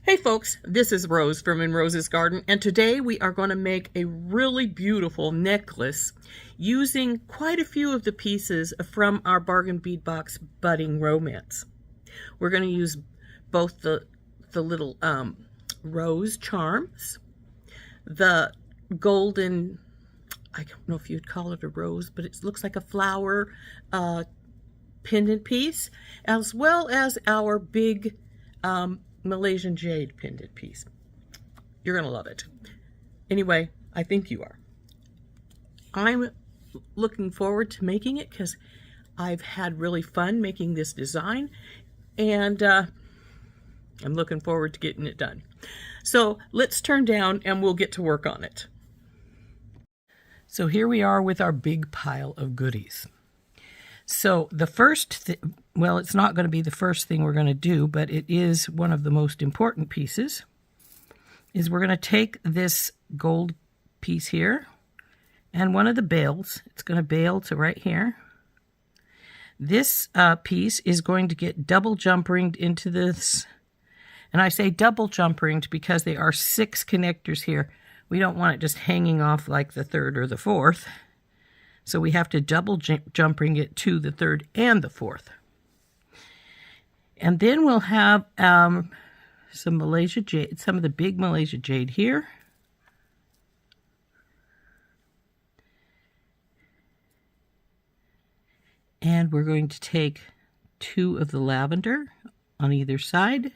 Hey folks, this is Rose from In Rose's Garden, and today we are going to make a really beautiful necklace using quite a few of the pieces from our bargain bead box Budding Romance. We're going to use both the little rose charms, the golden, I don't know if you'd call it a rose, but it looks like a flower pendant piece, as well as our big Malaysian Jade pendant piece. You're going to love it. Anyway, I think you are. I'm looking forward to making it because I've had really fun making this design, and I'm looking forward to getting it done. So let's turn down and we'll get to work on it. So here we are with our big pile of goodies. So the first, well, it's not going to be the first thing we're going to do, but it is one of the most important pieces, is we're going to take this gold piece here and one of the bails. It's going to bail to right here. This piece is going to get double jump ringed into this. And I say double jump ringed because there are 6 connectors here. We don't want it just hanging off like the 3rd or the 4th. So we have to double jump ring it to the 3rd and the 4th. And then we'll have some Malaysia Jade, some of the big Malaysia Jade here. And we're going to take 2 of the lavender on either side,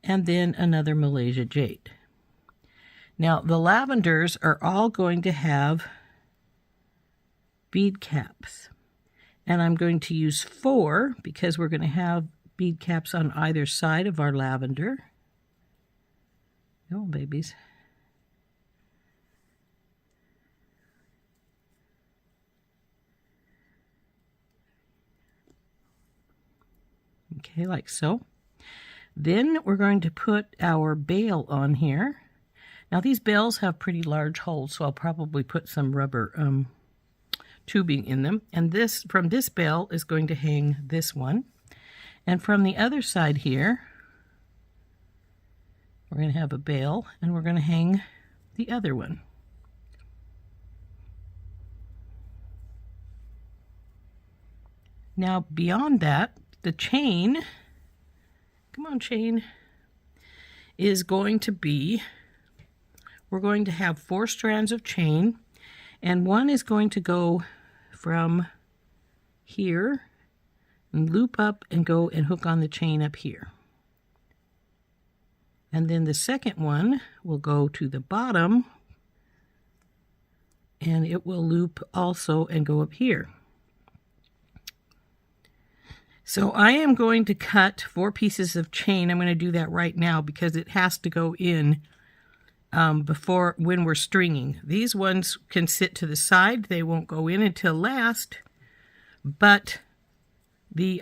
and then another Malaysia Jade. Now the lavenders are all going to have bead caps, and I'm going to use 4 because we're going to have bead caps on either side of our lavender. Oh, babies. Okay, like so. Then we're going to put our bail on here. Now these bails have pretty large holes, so I'll probably put some rubber tubing in them, and this from this bail is going to hang this one, and from the other side here we're going to have a bail and we're going to hang the other one. Now beyond that, the chain, come on chain, is going to be, we're going to have 4 strands of chain, and one is going to go from here and loop up and go and hook on the chain up here. And then the second one will go to the bottom and it will loop also and go up here. So I am going to cut 4 pieces of chain. I'm going to do that right now because it has to go in before, when we're stringing. These ones can sit to the side. They won't go in until last, but the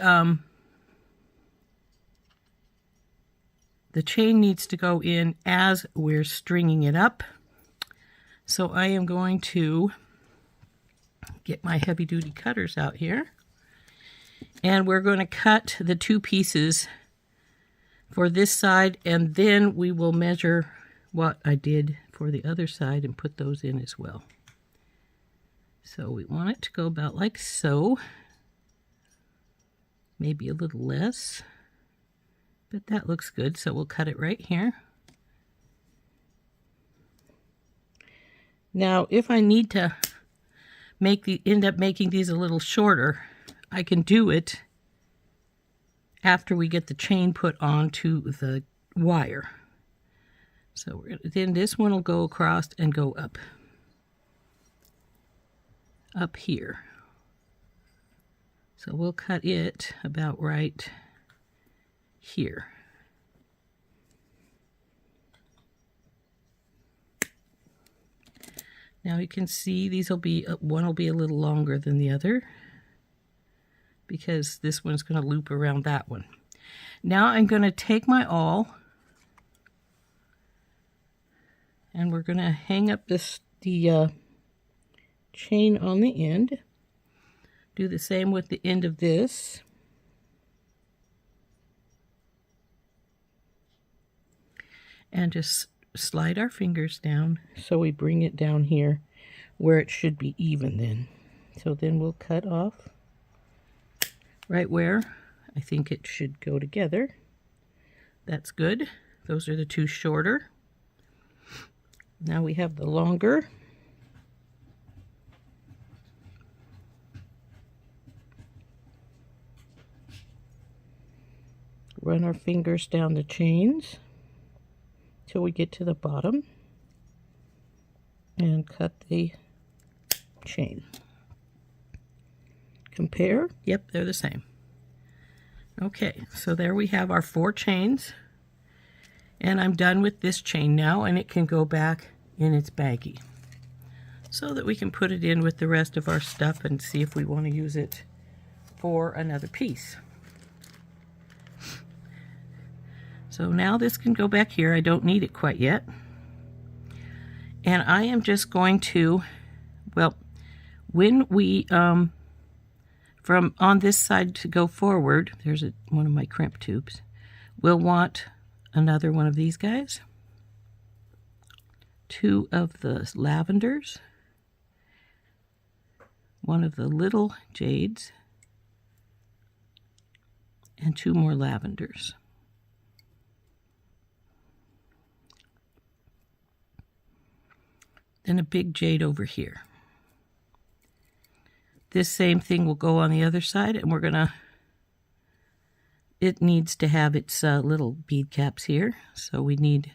chain needs to go in as we're stringing it up. So I am going to get my heavy duty cutters out here, and we're going to cut the 2 pieces for this side, and then we will measure what I did for the other side and put those in as well. So we want it to go about like so, maybe a little less, but that looks good, so we'll cut it right here. Now if I need to end up making these a little shorter, I can do it after we get the chain put onto the wire. So then this one will go across and go up here. So we'll cut it about right here. Now you can see these will be, one will be a little longer than the other because this one's going to loop around that one. Now I'm going to take my awl and we're going to hang up the chain on the end. Do the same with the end of this. and just slide our fingers down so we bring it down here where it should be even then. So then we'll cut off right where I think it should go together. That's good. Those are the two shorter. Now we have the longer. Run our fingers down the chains till we get to the bottom and cut the chain. Compare. Yep, they're the same. Okay, so there we have our 4 chains, and I'm done with this chain now, and it can go back in its baggie so that we can put it in with the rest of our stuff and see if we want to use it for another piece. So now this can go back here. I don't need it quite yet. And I am just going to, well, when we, from on this side to go forward, there's one of my crimp tubes. We'll want another one of these guys, 2 of the lavenders, 1 of the little jades, and 2 more lavenders. Then a big jade over here. This same thing will go on the other side, and we're gonna, it needs to have its little bead caps here. So we need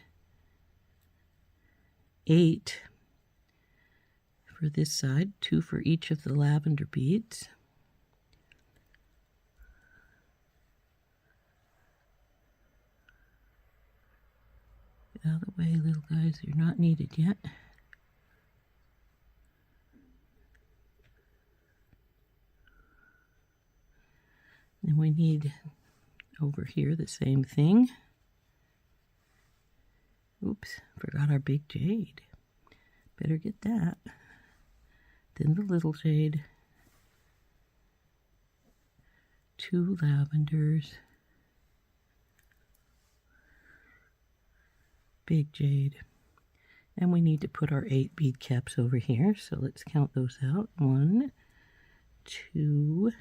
8 for this side, 2 for each of the lavender beads. Get out of the way, little guys, you're not needed yet. And we need over here the same thing. Oops, forgot our big jade. Better get that. Then the little jade. 2 lavenders. Big jade. And we need to put our 8 bead caps over here. So let's count those out. 1, 2,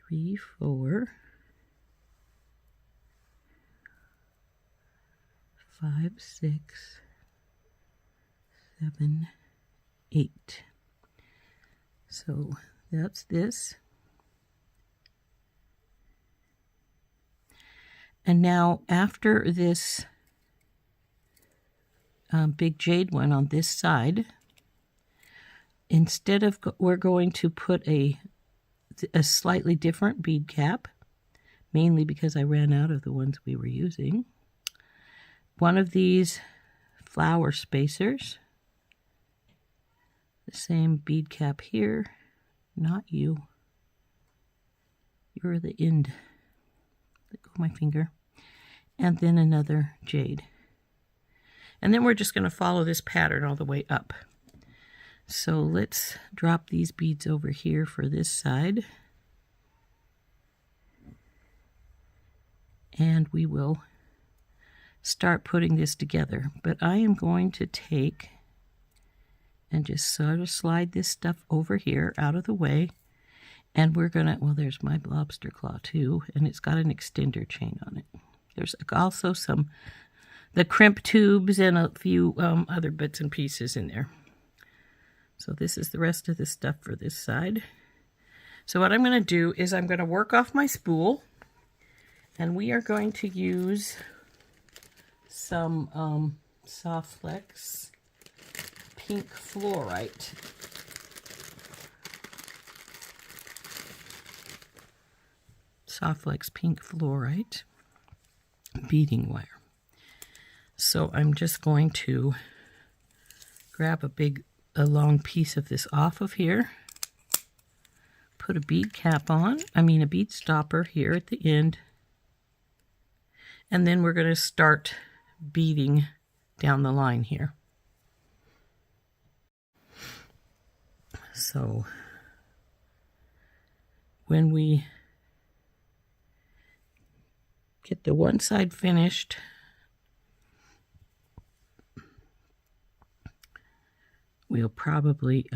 3, 4, 5, 6, 7, 8. So that's this. And now after this big jade one on this side, instead of, we're going to put a slightly different bead cap, mainly because I ran out of the ones we were using. One of these flower spacers, the same bead cap here, not you, you're the end, let go of my finger, and then another jade. And then we're just going to follow this pattern all the way up. So let's drop these beads over here for this side. And we will start putting this together. But I am going to take and just sort of slide this stuff over here out of the way. And we're going to, well, there's my lobster claw too, and it's got an extender chain on it. There's also the crimp tubes and a few other bits and pieces in there. So this is the rest of the stuff for this side. So what I'm going to do is I'm going to work off my spool, and we are going to use some Soft Flex pink fluorite. Soft Flex pink fluorite beading wire. So I'm just going to grab a long piece of this off of here, put a bead cap on, a bead stopper here at the end, and then we're going to start beading down the line here. So when we get the one side finished, we'll probably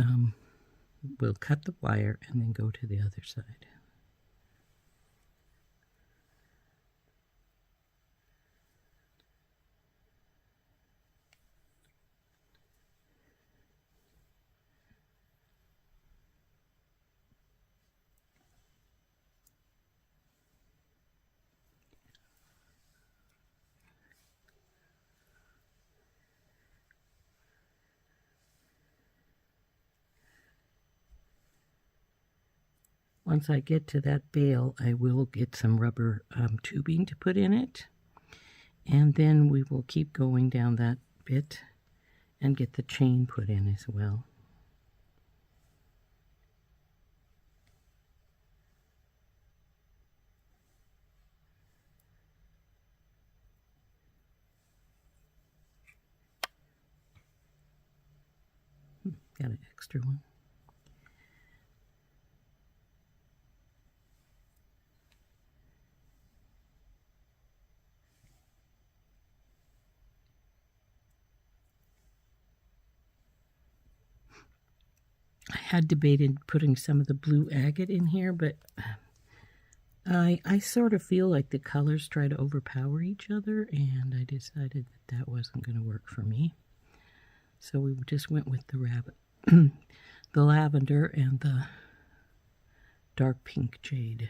we'll cut the wire and then go to the other side. Once I get to that bale, I will get some rubber tubing to put in it. And then we will keep going down that bit and get the chain put in as well. Got an extra one. I had debated putting some of the blue agate in here, but I sort of feel like the colors try to overpower each other, and I decided that that wasn't going to work for me. So we just went with the the lavender and the dark pink jade.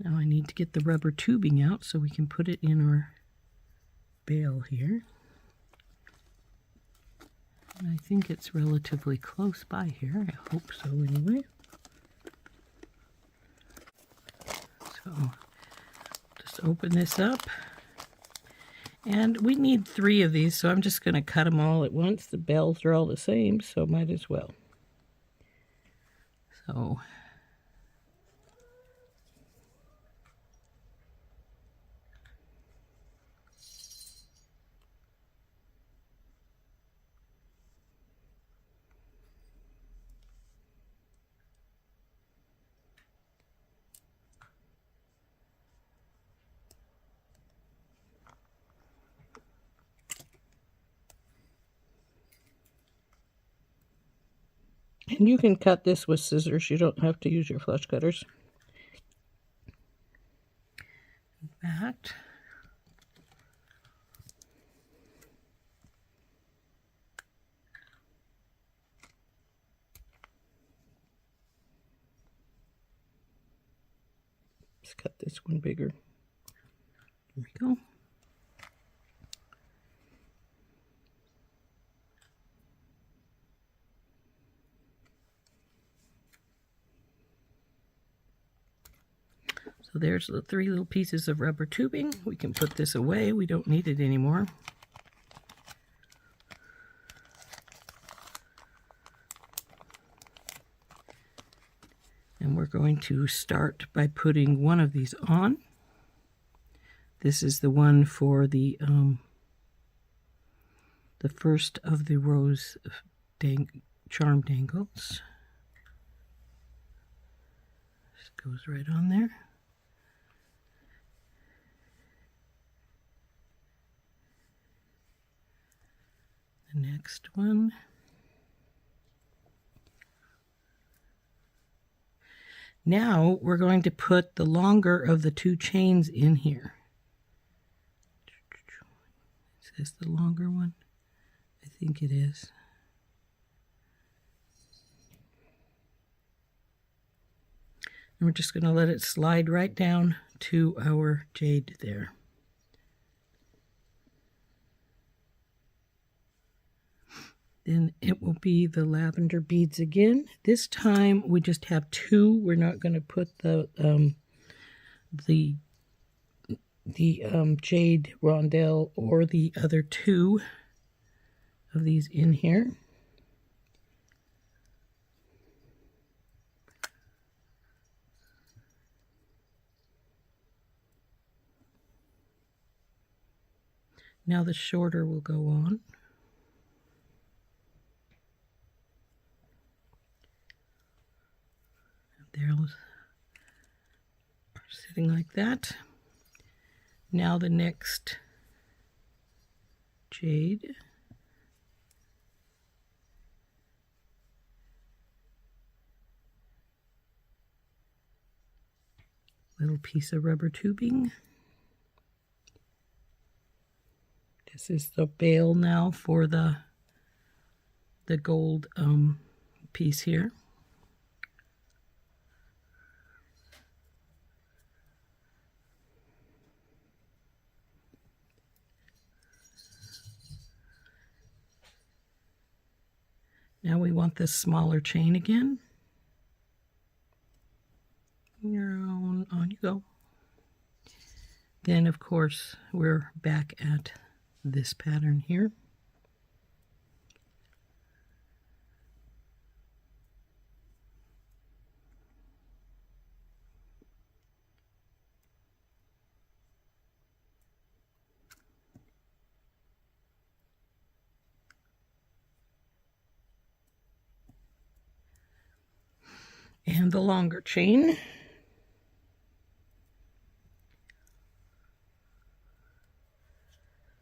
Now I need to get the rubber tubing out so we can put it in our bale here. And I think it's relatively close by here. I hope so anyway. So just open this up. And we need 3 of these, so I'm just going to cut them all at once. The bells are all the same, so might as well. So and you can cut this with scissors. You don't have to use your flush cutters. That. Let's cut this one bigger. There we go. So there's the 3 little pieces of rubber tubing. We can put this away. We don't need it anymore. And we're going to start by putting one of these on. This is the one for the first of the rose charm dangles. Just goes right on there. The next one. Now we're going to put the longer of the 2 chains in here. Is this the longer one? I think it is. And we're just going to let it slide right down to our jade there. Then it will be the lavender beads again. This time we just have 2. We're not going to put the jade rondelle or the other 2 of these in here. Now the shorter will go on. They're sitting like that. Now the next jade. Little piece of rubber tubing. This is the bail now for the gold piece here. Now we want this smaller chain again. On you go. Then of course we're back at this pattern here. And the longer chain.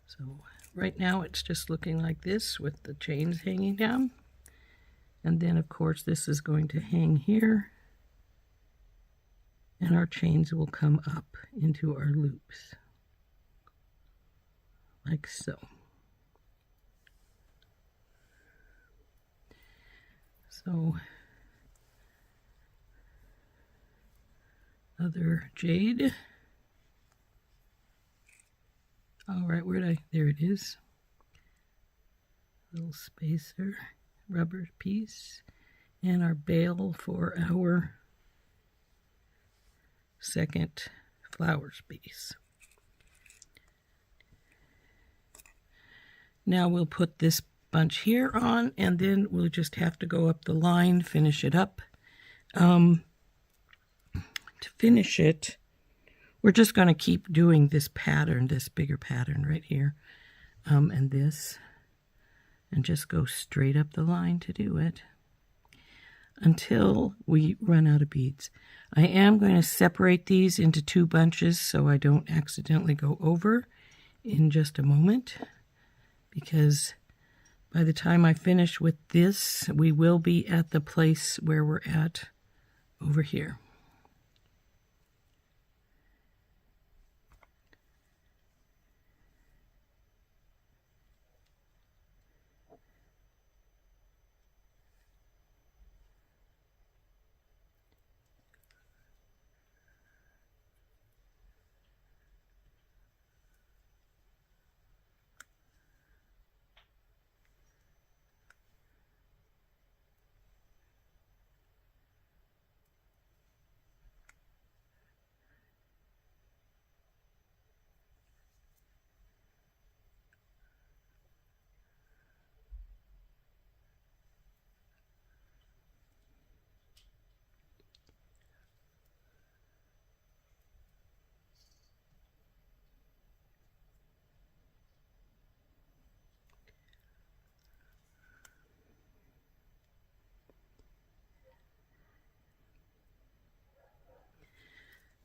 So right now it's just looking like this with the chains hanging down. And then of course this is going to hang here. And our chains will come up into our loops. Like so. So other jade. All right, there it is. Little spacer, rubber piece, and our bail for our second flowers piece. Now we'll put this bunch here on, and then we'll just have to go up the line, finish it up. To finish it, we're just going to keep doing this pattern, this bigger pattern right here, and this, and just go straight up the line to do it until we run out of beads. I am going to separate these into two bunches so I don't accidentally go over in just a moment, because by the time I finish with this, we will be at the place where we're at over here.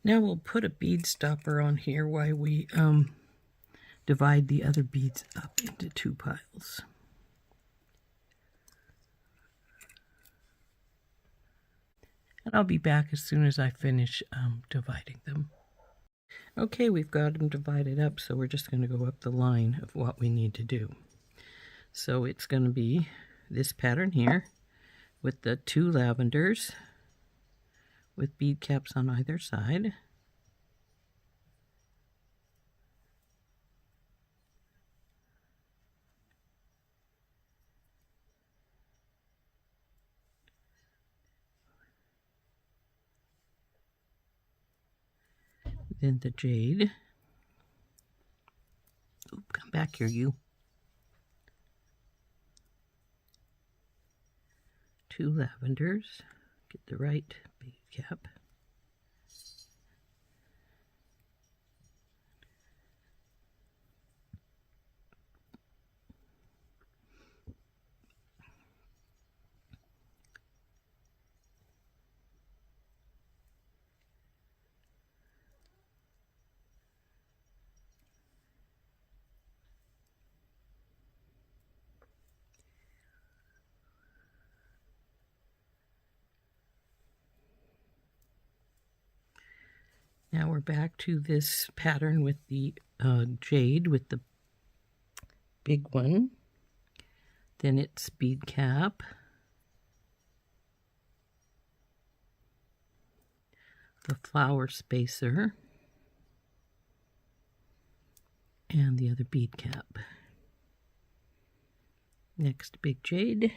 Now we'll put a bead stopper on here while we divide the other beads up into two piles. And I'll be back as soon as I finish dividing them. Okay, we've got them divided up, so we're just going to go up the line of what we need to do. So it's going to be this pattern here with the two lavenders with bead caps on either side. Then the jade. Oop, come back here, you. Two lavenders. Get the right bead cap. Now we're back to this pattern with the jade with the big one. Then it's bead cap. The flower spacer. And the other bead cap. Next, big jade.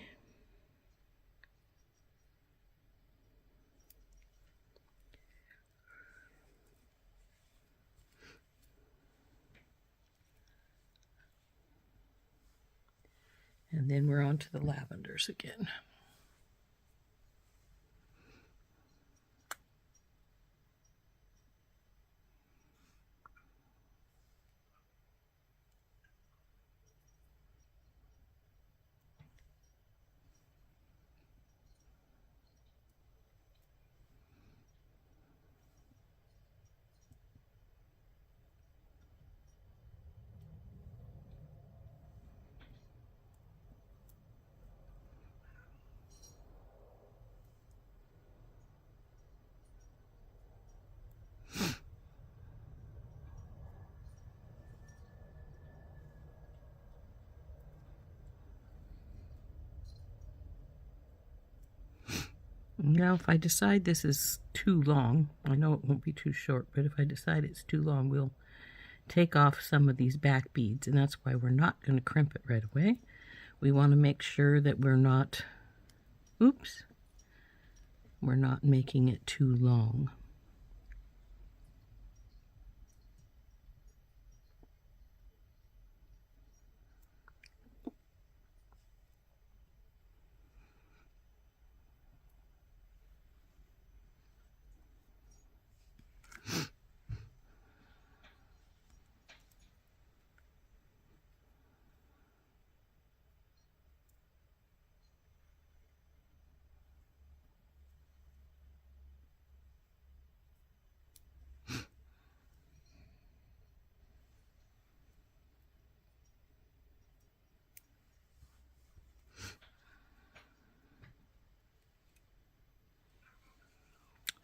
And then we're on to the lavenders again. Now, if I decide this is too long, I know it won't be too short, but if I decide it's too long, we'll take off some of these back beads, and that's why we're not going to crimp it right away. We want to make sure that we're not, we're not making it too long.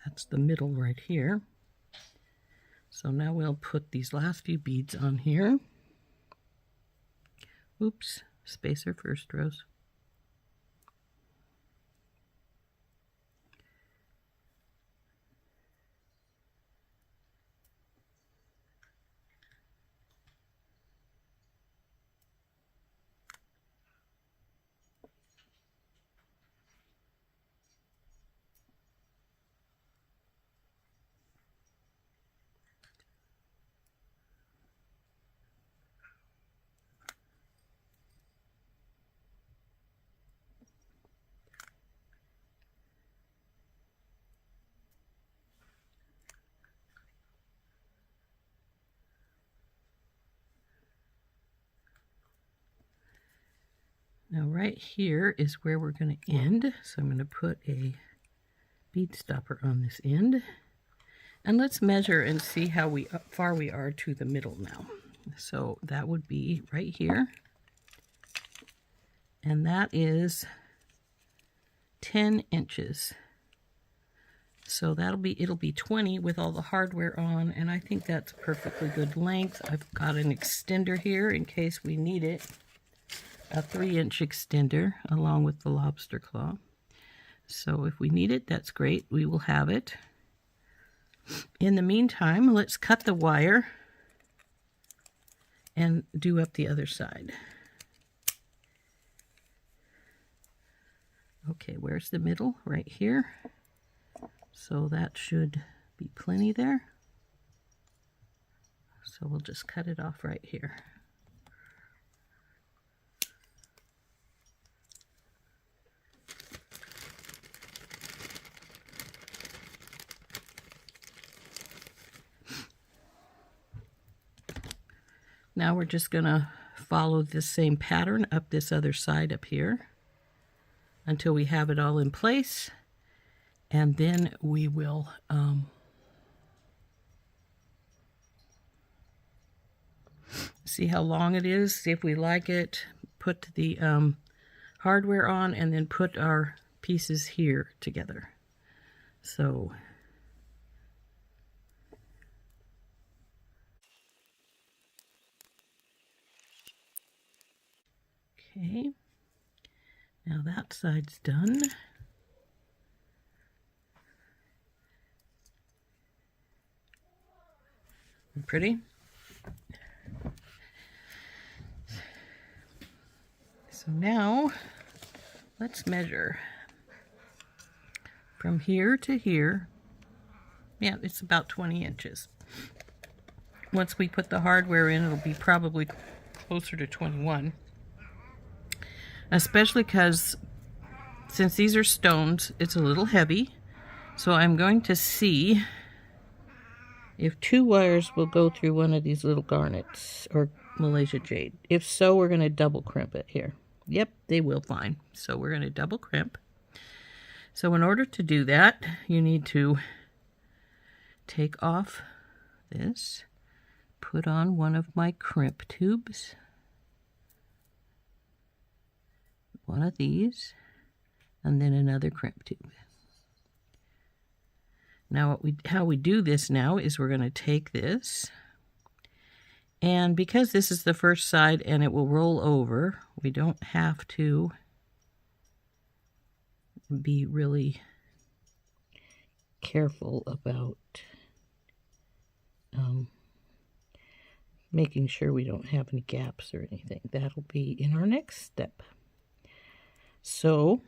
That's the middle right here. So now we'll put these last few beads on here. Oops, spacer first, Rose. Now right here is where we're going to end. So I'm going to put a bead stopper on this end. And let's measure and see how far we are to the middle now. So that would be right here. And that is 10 inches. So it'll be 20 with all the hardware on, and I think that's a perfectly good length. I've got an extender here in case we need it. A 3-inch extender along with the lobster claw. So if we need it, that's great. We will have it. In the meantime, let's cut the wire and do up the other side. Okay, where's the middle? Right here. So that should be plenty there. So we'll just cut it off right here. Now we're just going to follow this same pattern up this other side up here until we have it all in place, and then we will see how long it is, see if we like it, put the hardware on, and then put our pieces here together. So Okay, now that side's done. Pretty. So now let's measure from here to here. Yeah, it's about 20 inches. Once we put the hardware in, it'll be probably closer to 21. Especially because since these are stones, it's a little heavy. So I'm going to see if 2 wires will go through one of these little garnets or Malaysia Jade. If so, we're going to double crimp it here. Yep, they will fine. So we're going to double crimp. So in order to do that, you need to take off this, put on one of my crimp tubes, one of these, and then another crimp tube. Now how we do this now is we're going to take this, and because this is the first side and it will roll over, we don't have to be really careful about making sure we don't have any gaps or anything. That'll be in our next step. So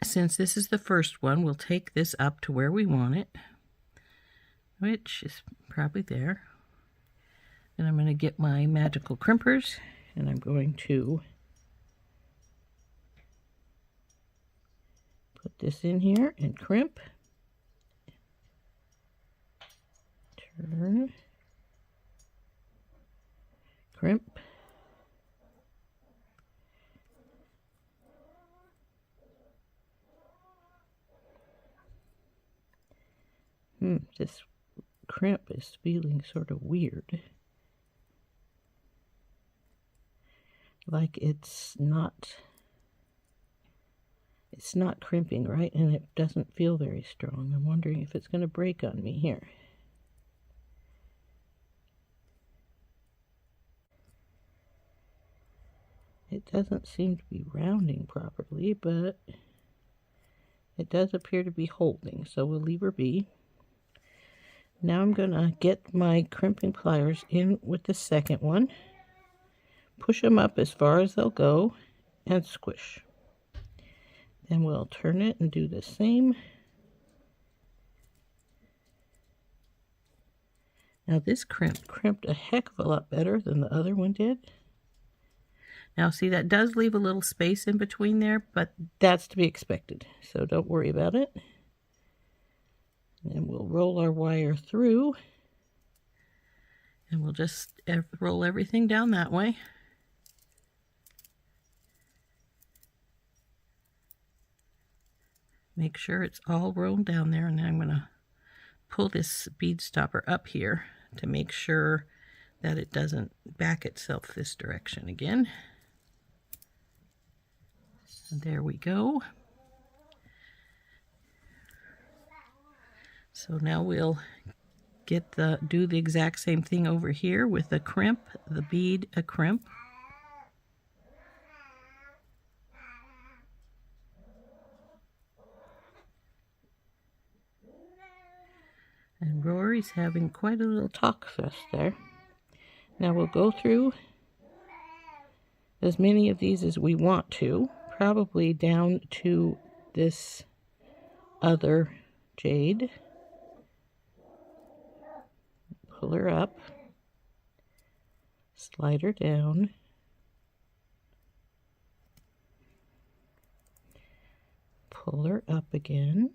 since this is the first one, we'll take this up to where we want it, which is probably there. And I'm going to get my magical crimpers, and I'm going to put this in here and crimp. Turn. Crimp. This crimp is feeling sort of weird. Like it's not crimping right, and it doesn't feel very strong. I'm wondering if it's going to break on me here. It doesn't seem to be rounding properly, but it does appear to be holding, so we'll leave her be. Now I'm going to get my crimping pliers in with the second one, push them up as far as they'll go, and squish. Then we'll turn it and do the same. Now this crimped a heck of a lot better than the other one did. Now see, that does leave a little space in between there, but that's to be expected, so don't worry about it. And we'll roll our wire through, and we'll just roll everything down that way. Make sure it's all rolled down there, and then I'm going to pull this bead stopper up here to make sure that it doesn't back itself this direction again. And there we go. So now we'll do the exact same thing over here with a crimp, the bead, a crimp. And Rory's having quite a little talk fest there. Now we'll go through as many of these as we want to, probably down to this other jade. Pull her up, slide her down, pull her up again,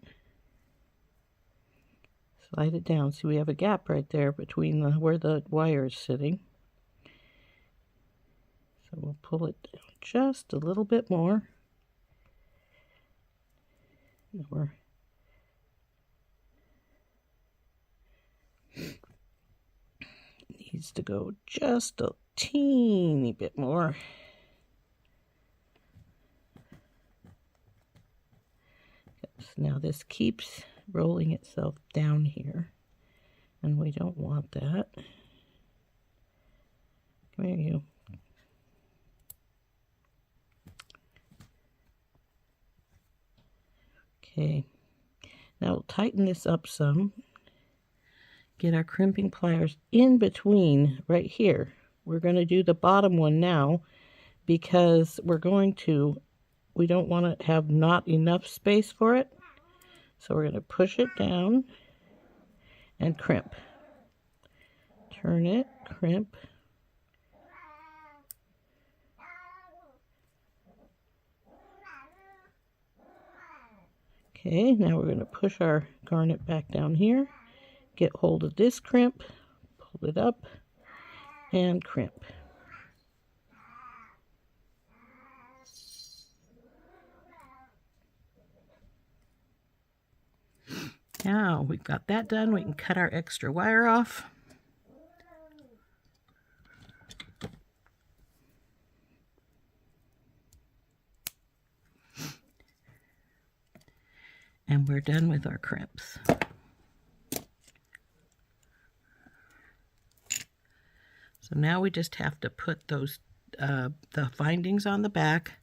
slide it down. See, we have a gap right there between where the wire is sitting. So we'll pull it down just a little bit more. Needs to go just a teeny bit more. Now this keeps rolling itself down here, and we don't want that. Come here, you. Okay, now we'll tighten this up some. Get our crimping pliers in between right here. We're going to do the bottom one now because we don't want to have not enough space for it. So we're going to push it down and crimp. Turn it, crimp. Okay, now we're going to push our garnet back down here, get hold of this crimp, pull it up, and crimp. Now we've got that done, we can cut our extra wire off. And we're done with our crimps. So now we just have to put those the findings on the back,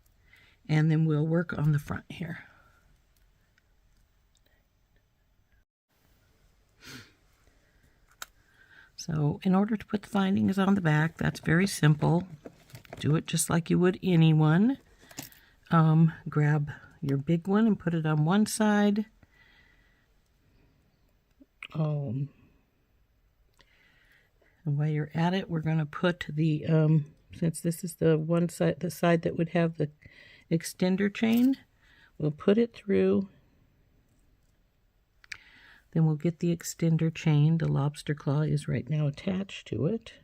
and then we'll work on the front here. So in order to put the findings on the back, that's very simple. Do it just like you would any one. Grab your big one and put it on one side. And while you're at it, we're going to put the, since this is the one side, the side that would have the extender chain, we'll put it through. Then we'll get the extender chain. The lobster claw is right now attached to it,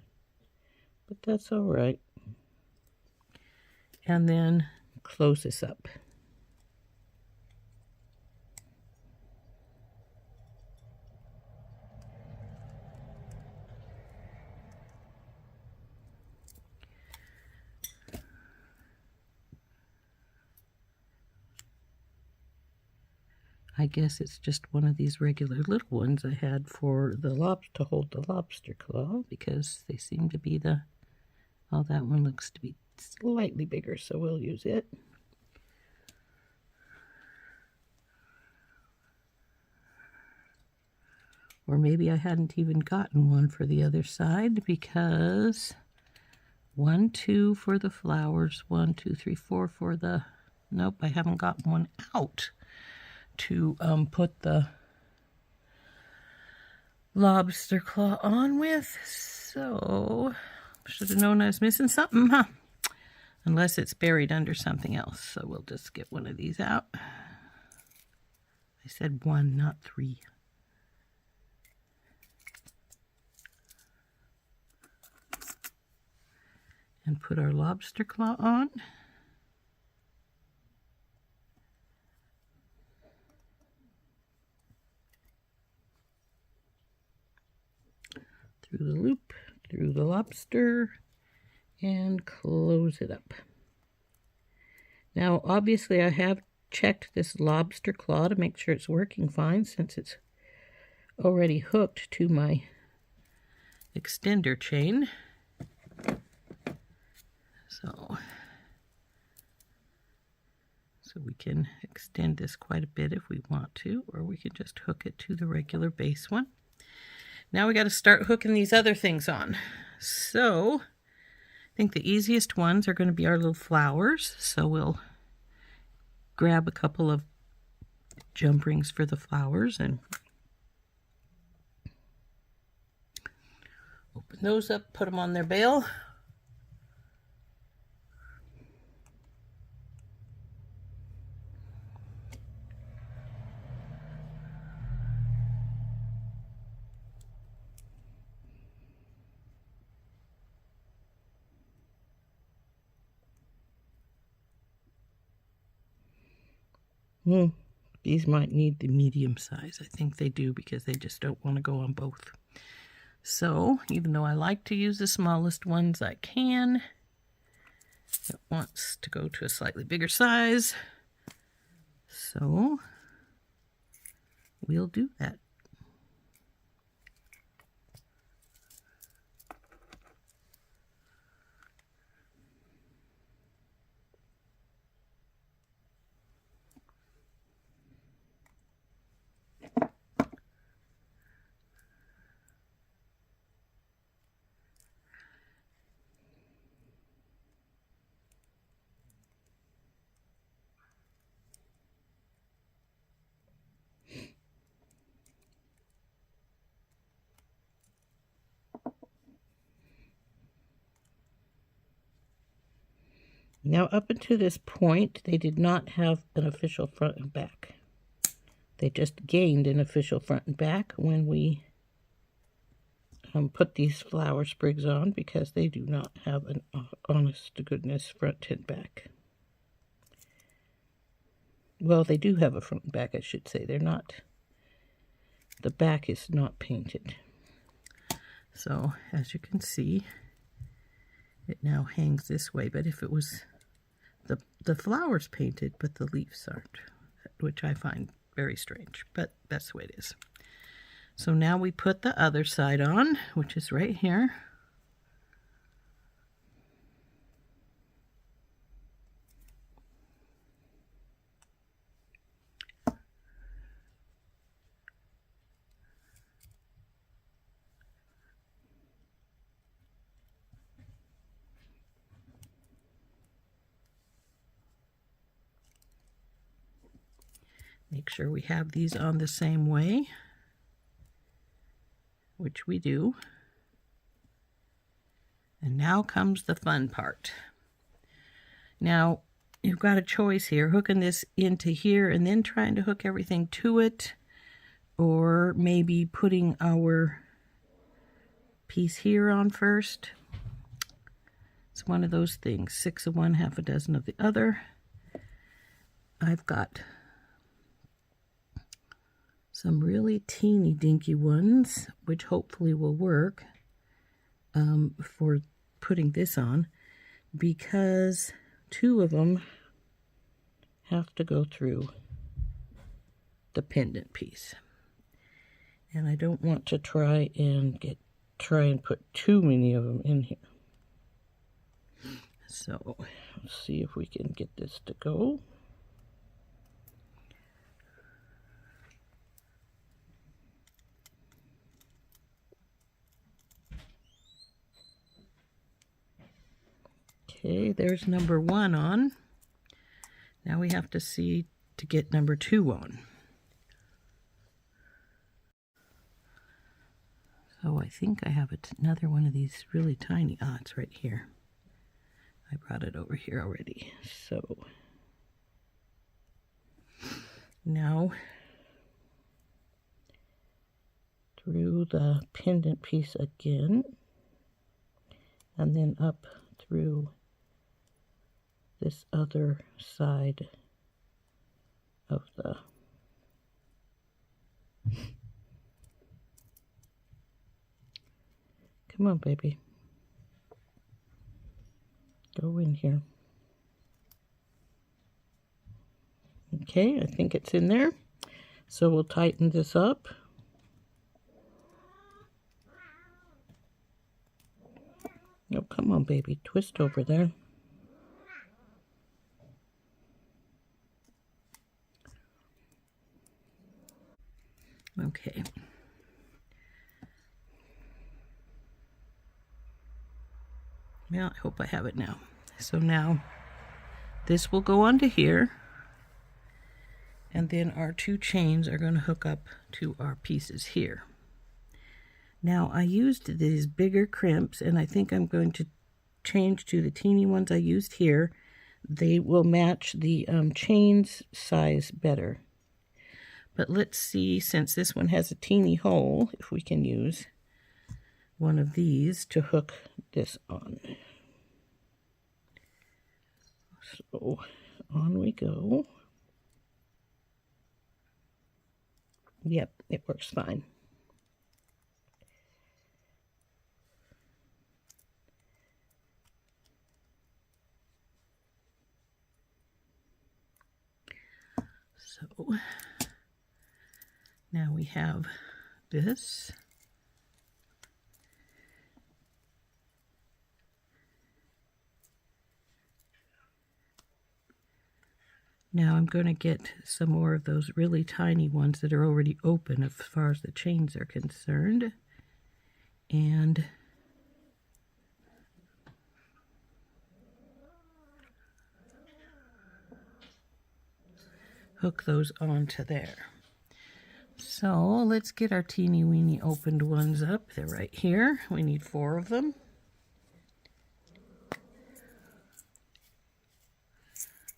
but that's all right. And then close this up. I guess it's just one of these regular little ones I had for the to hold the lobster claw, because they seem to be the, oh, that one looks to be slightly bigger, so we'll use it. Or maybe I hadn't even gotten one for the other side, because 1, 2 for the flowers, 1, 2, 3, 4 for the, nope, I haven't got one out to put the lobster claw on with, so should have known I was missing something, huh? Unless it's buried under something else, so we'll just get one of these out. I said 1, not 3. And put our lobster claw on. Through the loop, through the lobster, and close it up. Now, obviously, I have checked this lobster claw to make sure it's working fine, since it's already hooked to my extender chain. So we can extend this quite a bit if we want to, or we can just hook it to the regular base one. Now we got to start hooking these other things on. So I think the easiest ones are going to be our little flowers. So we'll grab a couple of jump rings for the flowers and open those up, put them on their bail. These might need the medium size. I think they do, because they just don't want to go on both. So even though I like to use the smallest ones I can, it wants to go to a slightly bigger size. So we'll do that. Now up until this point, they did not have an official front and back. They just gained an official front and back when we put these flower sprigs on, because they do not have an honest to goodness front and back. Well, they do have a front and back, I should say. They're not, the back is not painted. So, as you can see, it now hangs this way, but if it was, the flowers painted, but the leaves aren't, which I find very strange, but that's the way it is. So now we put the other side on, which is right here. Make sure we have these on the same way, which we do. And now comes the fun part. Now, you've got a choice here, hooking this into here and then trying to hook everything to it, or maybe putting our piece here on first. It's one of those things, 6 of one, half a dozen of the other. I've got some really teeny dinky ones, which hopefully will work for putting this on, because 2 of them have to go through the pendant piece. And I don't want to try and put too many of them in here. So let's see if we can get this to go. Okay, there's number 1 on. Now we have to see to get number 2 on. So I think I have another one of these really tiny, it's right here. I brought it over here already. So now through the pendant piece again, and then up through this other side of the come on, baby, go in here. Okay, I think it's in there, so we'll tighten this up. Oh, come on, baby, twist over there. Okay. Well, I hope I have it now. So now this will go onto here, and then our 2 chains are going to hook up to our pieces here. Now I used these bigger crimps, and I think I'm going to change to the teeny ones I used here. They will match the chains size better. But let's see, since this one has a teeny hole, if we can use one of these to hook this on. So on we go. Yep, it works fine. So now we have this. Now I'm going to get some more of those really tiny ones that are already open as far as the chains are concerned, and hook those onto there. So let's get our teeny weeny opened ones up. They're right here. We need 4 of them.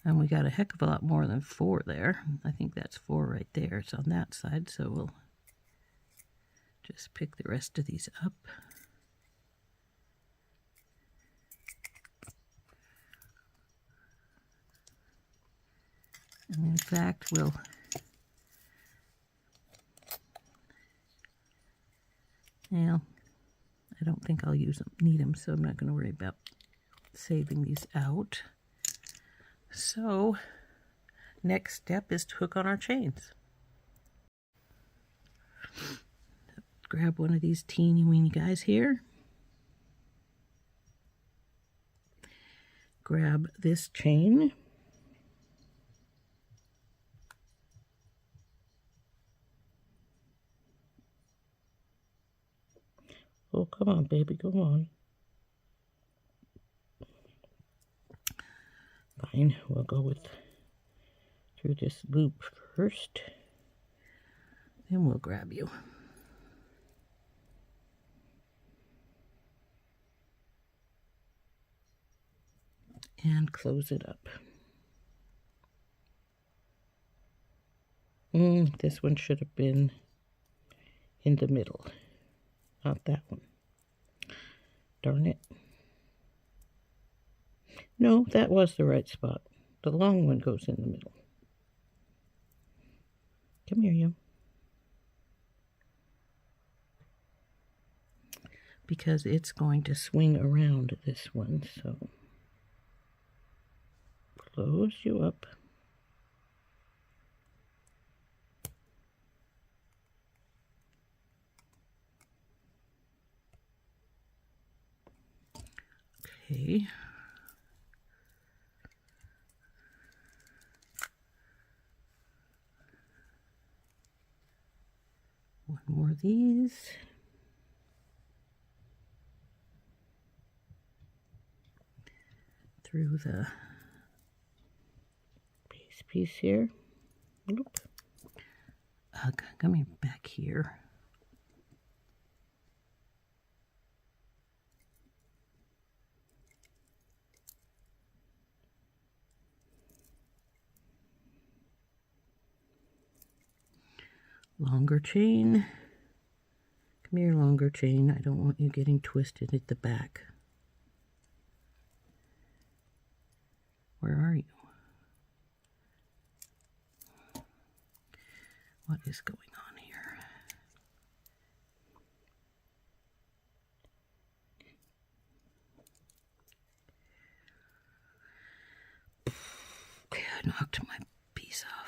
And we got a heck of a lot more than 4 there. I think that's 4 right there. It's on that side, so we'll just pick the rest of these up. And in fact, we'll I don't think I'll need them, so I'm not going to worry about saving these out. So, next step is to hook on our chains. Grab one of these teeny weeny guys here. Grab this chain. Oh, come on, baby, go on. Fine, we'll go through this loop first. Then we'll grab you. And close it up. This one should have been in the middle. Not that one. Darn it. No, that was the right spot. The long one goes in the middle. Come here, you. Because it's going to swing around this one, so close you up. Okay. One more of these. Through the base piece here. Oop. Coming back here. Longer chain. Come here, longer chain. I don't want you getting twisted at the back. Where are you? What is going on here? Okay, I knocked my piece off.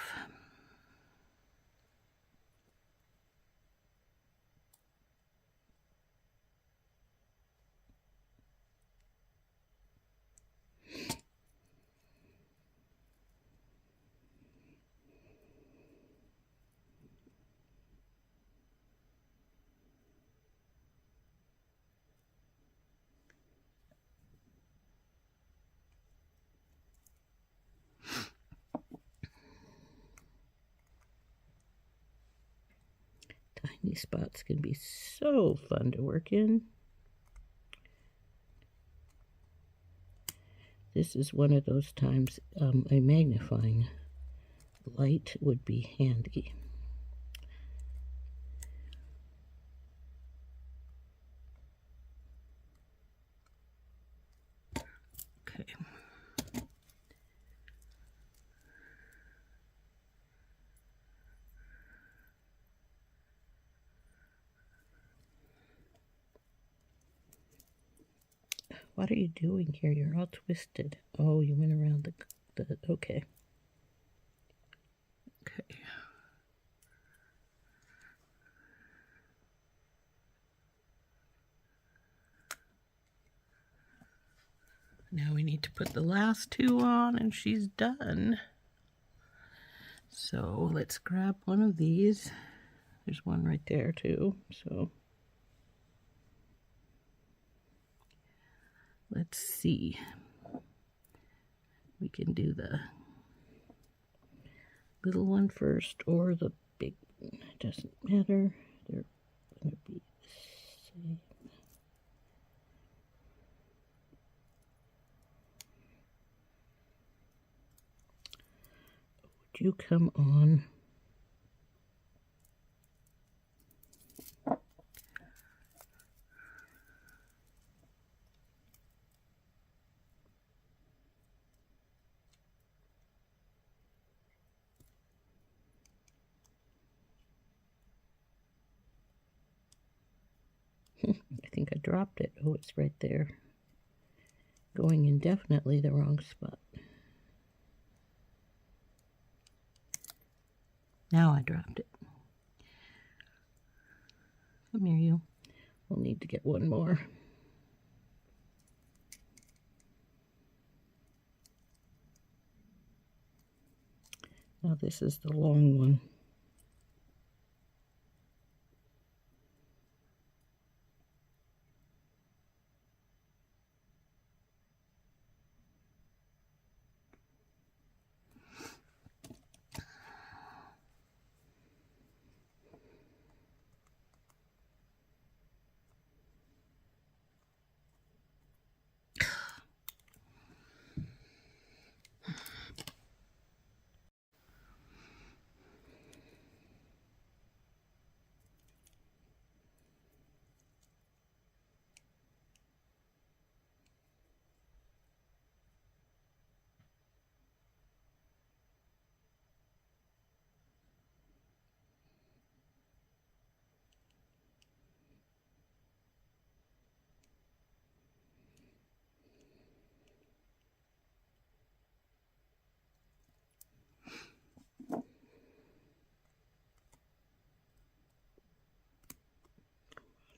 Tiny spots can be so fun to work in. This is one of those times a magnifying light would be handy. Okay. What are you doing here? You're all twisted. Oh, you went around the okay. Okay. Now we need to put the last 2 on and she's done. So let's grab one of these. There's one right there too, so let's see. We can do the little one first or the big one. It doesn't matter. They're going to be the same. you come on? I think I dropped it. Oh, it's right there. Going in definitely the wrong spot. Now I dropped it. Come here, you. We'll need to get one more. Now this is the long one.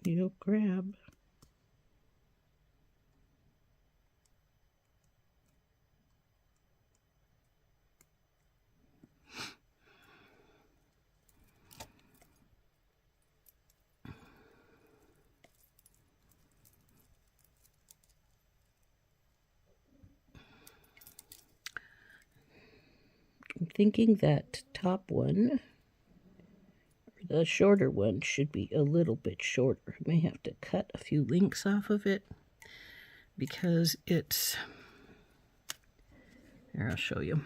You grab. I'm thinking that top one, the shorter one, should be a little bit shorter. I may have to cut a few links off of it because it's, here, I'll show you.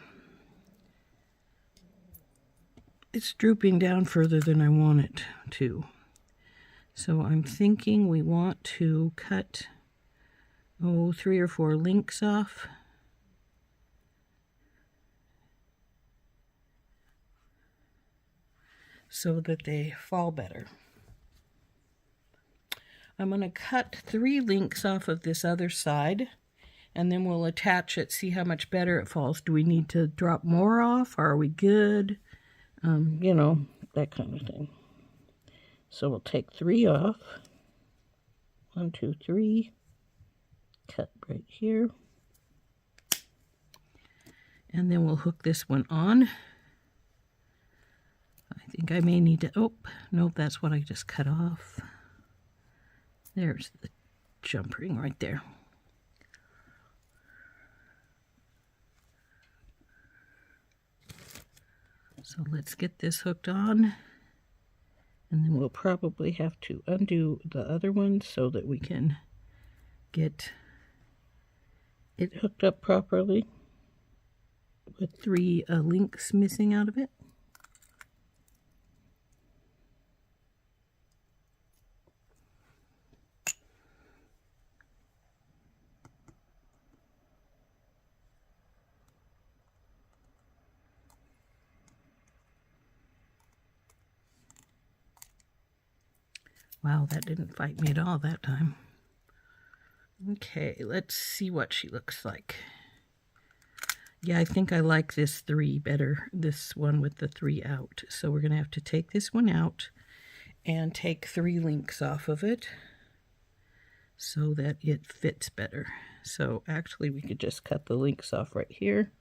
It's drooping down further than I want it to. So I'm thinking we want to cut, 3 or 4 links off. So that they fall better. I'm going to cut 3 links off of this other side, and then we'll attach it, see how much better it falls. Do we need to drop more off? Are we good? You know, that kind of thing. So we'll take 3 off. 1, 2, 3. Cut right here. And then we'll hook this one on. I think I may need to, oh, nope, that's what I just cut off. There's the jump ring right there. So let's get this hooked on, and then we'll probably have to undo the other one so that we can get it hooked up properly with 3 links missing out of it. Wow, that didn't fight me at all that time. Okay, let's see what she looks like. Yeah, I think I like this 3 better, this one with the 3 out. So we're going to have to take this one out and take 3 links off of it so that it fits better. So actually we could just cut the links off right here.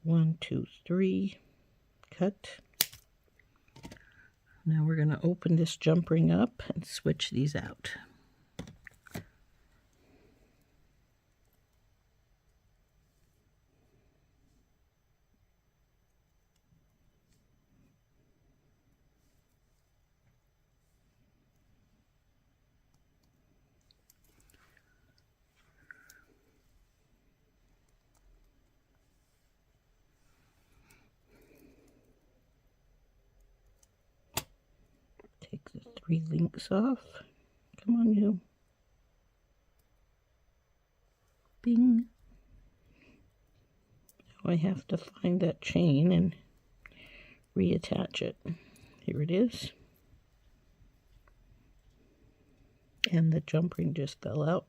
One, 2, 3. Cut. Now we're going to open this jump ring up and switch these out. 3 links off. Come on, you. Bing. Now I have to find that chain and reattach it. Here it is. And the jump ring just fell out,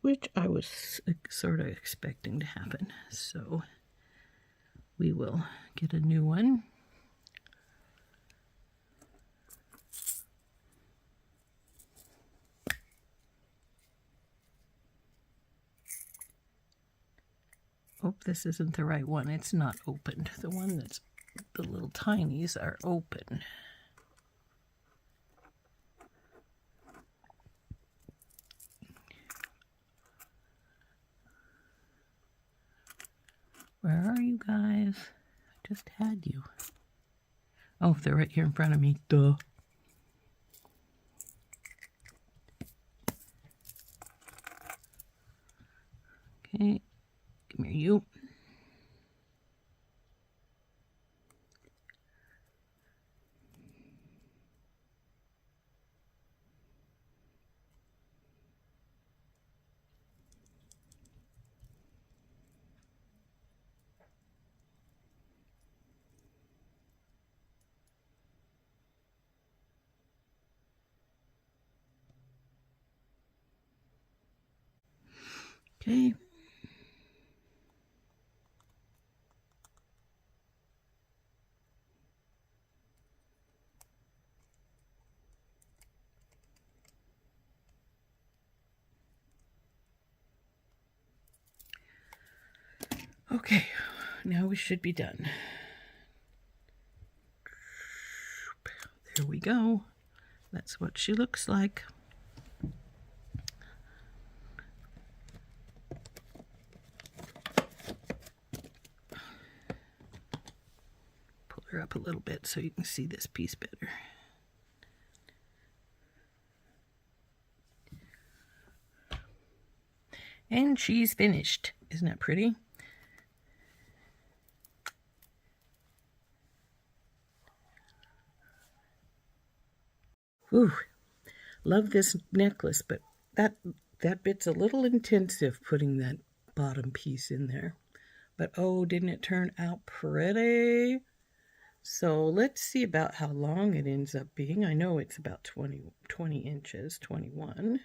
which I was sort of expecting to happen. So we will get a new one. Oh, this isn't the right one. It's not opened. The one that's, the little tinies are open. Where are you guys? I just had you. Oh, they're right here in front of me. Duh. Okay. Come here, you. Okay. Okay, now we should be done. There we go. That's what she looks like. Pull her up a little bit so you can see this piece better. And she's finished. Isn't that pretty? Whew. Love this necklace, but that bit's a little intensive putting that bottom piece in there. But oh, didn't it turn out pretty? So let's see about how long it ends up being. I know it's about 20 inches, 21.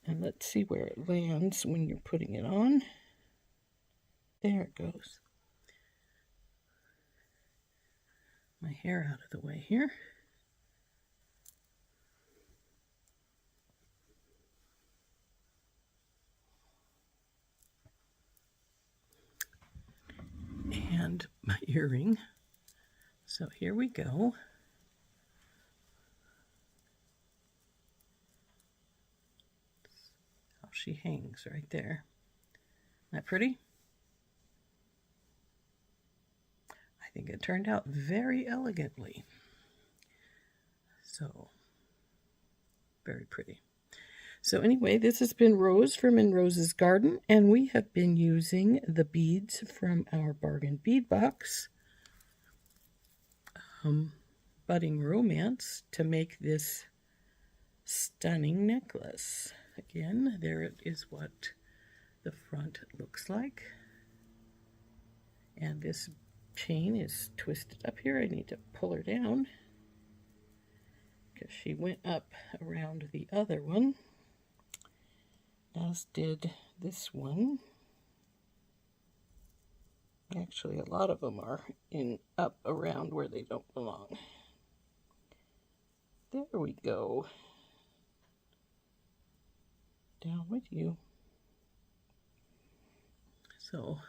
And let's see where it lands when you're putting it on. There it goes. My hair out of the way here. And my earring. So here we go. How she hangs right there. Isn't that pretty? I think it turned out very elegantly. So, very pretty. So anyway, this has been Rose from In Rose's Garden, and we have been using the beads from our bargain bead box, Budding Romance, to make this stunning necklace. Again, there it is what the front looks like. And this chain is twisted up here. I need to pull her down because she went up around the other one, as did this one. Actually, a lot of them are up around where they don't belong. There we go. Down with you. So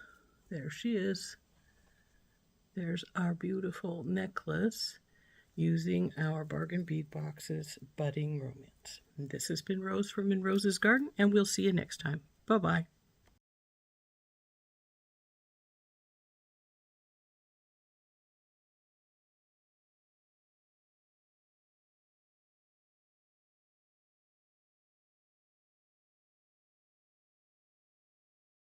there she is. There's our beautiful necklace using our bargain bead box's Budding Romance. And this has been Rose from In Rose's Garden, and we'll see you next time. Bye-bye.